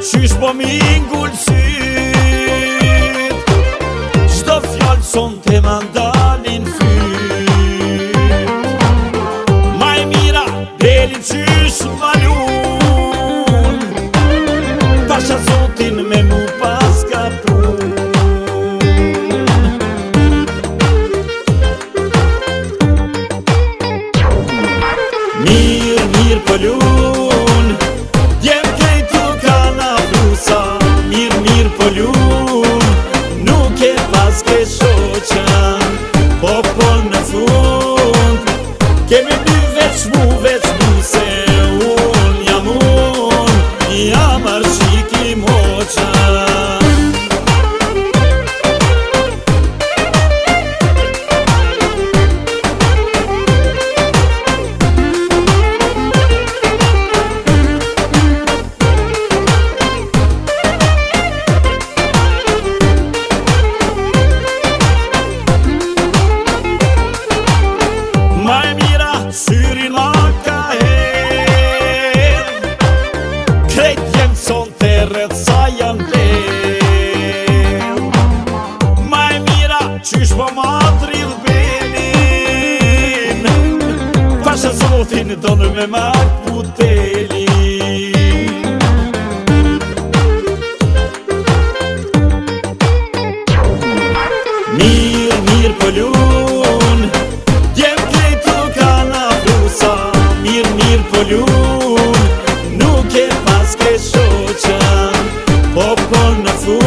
Qysh po mi ngull syt, çdo fjallë son te ma ndalin fyt. Ma e mira deli qysh malun, pasha zotin me mu pas ka prun. Mirë pëllun, mirë pëllun, nuk e pas ke shoqa, po në fund kemi dy veç mu se unë jam arshiki moqa. Syrin ma ka her, krejt jem son të rrët sa janë ler. Ma e mira qysh po ma t'ridh belin, pasha zotin donë me mak putelin. Mirë pëllun, mirë pëllun, nuk e pas ke shoqa, po në fund